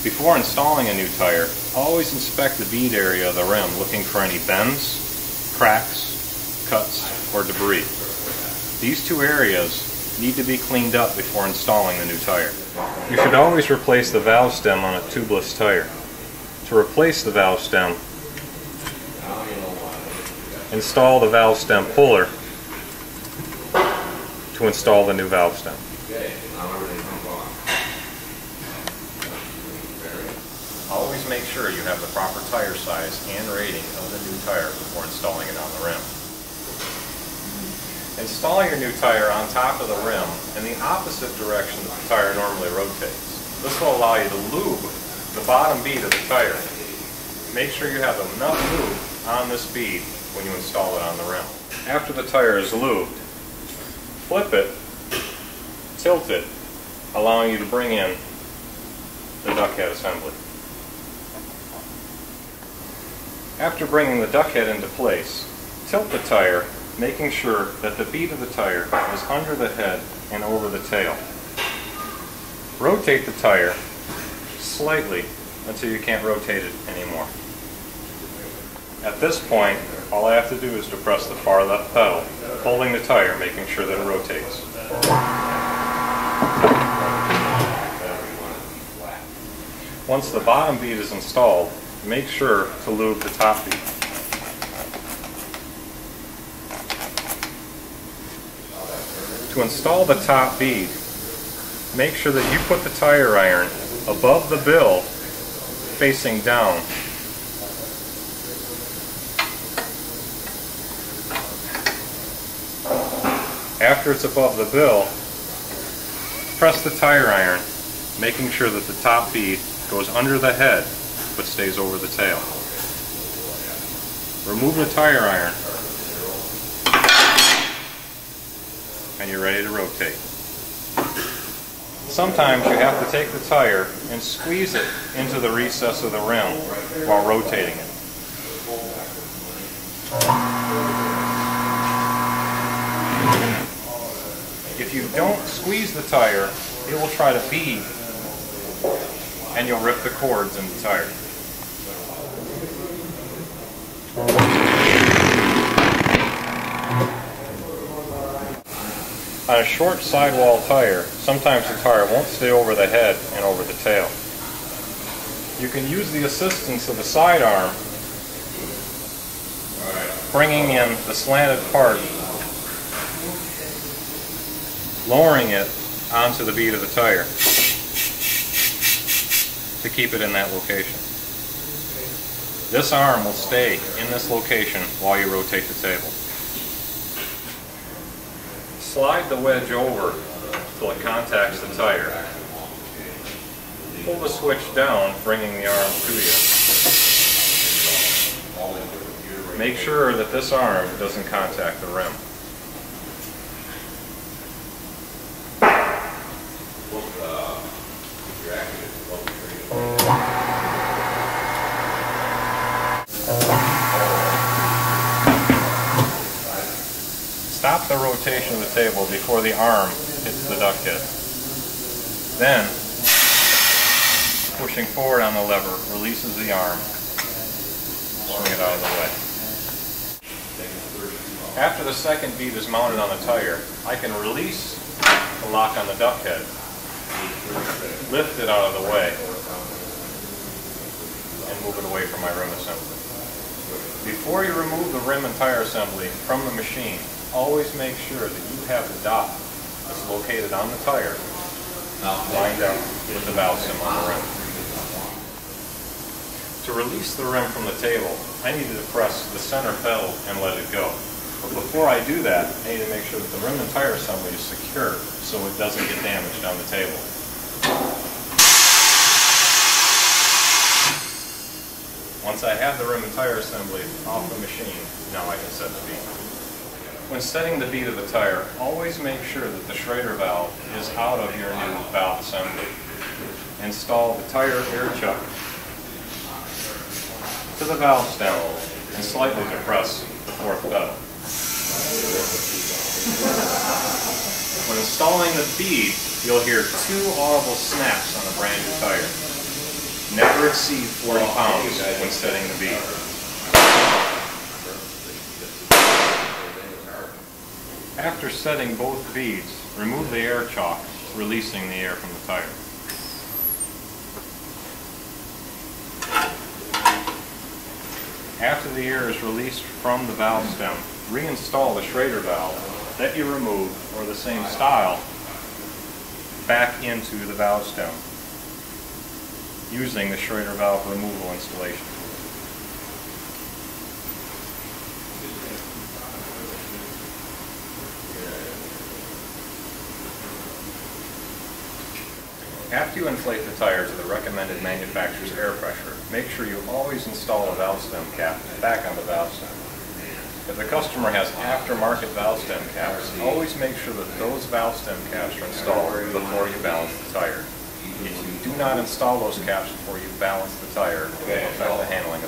Before installing a new tire, always inspect the bead area of the rim looking for any bends, cracks, cuts, or debris. These two areas need to be cleaned up before installing the new tire. You should always replace the valve stem on a tubeless tire. To replace the valve stem, install the valve stem puller to install the new valve stem. Always make sure you have the proper tire size and rating of the new tire before installing it on the rim. Install your new tire on top of the rim in the opposite direction that the tire normally rotates. This will allow you to lube the bottom bead of the tire. Make sure you have enough lube on this bead when you install it on the rim. After the tire is lubed, flip it, tilt it, allowing you to bring in the duck head assembly. After bringing the duck head into place, tilt the tire, making sure that the bead of the tire is under the head and over the tail. Rotate the tire slightly until you can't rotate it anymore. At this point, all I have to do is to press the far left pedal, holding the tire, making sure that it rotates. Once the bottom bead is installed, make sure to lube the top bead. To install the top bead, make sure that you put the tire iron above the bill facing down. After it's above the bill, press the tire iron, making sure that the top bead goes under the head but stays over the tail. Remove the tire iron and you're ready to rotate. Sometimes you have to take the tire and squeeze it into the recess of the rim while rotating it. If you don't squeeze the tire, it will try to bead and you'll rip the cords in the tire. On a short sidewall tire, sometimes the tire won't stay over the head and over the tail. You can use the assistance of the side arm, bringing in the slanted part, lowering it onto the bead of the tire to keep it in that location. This arm will stay in this location while you rotate the table. Slide the wedge over till it contacts the tire. Pull the switch down, bringing the arm to you. Make sure that this arm doesn't contact the rim. Stop the rotation of the table before the arm hits the duck head. Then, pushing forward on the lever releases the arm. Swing it out of the way. After the second bead is mounted on the tire, I can release the lock on the duck head, lift it out of the way, and move it away from my rim assembly. Before you remove the rim and tire assembly from the machine, always make sure that you have the dot that's located on the tire lined up with the valve stem on the rim. To release the rim from the table, I need to press the center pedal and let it go. But before I do that, I need to make sure that the rim and tire assembly is secure so it doesn't get damaged on the table. Once I have the rim and tire assembly off the machine, now I can set the bead. When setting the bead of the tire, always make sure that the Schrader valve is out of your new valve assembly. Install the tire air chuck to the valve stem and slightly depress the fourth pedal. When installing the bead, you'll hear 2 audible snaps on a brand new tire. Never exceed 40 pounds when setting the bead. After setting both beads, remove the air chock, releasing the air from the tire. After the air is released from the valve stem, reinstall the Schrader valve that you removed, or the same style, back into the valve stem using the Schrader valve removal installation. After you inflate the tire to the recommended manufacturer's air pressure, make sure you always install a valve stem cap back on the valve stem. If the customer has aftermarket valve stem caps, always make sure that those valve stem caps are installed before you balance the tire. If you do not install those caps before you balance the tire, it will affect the handling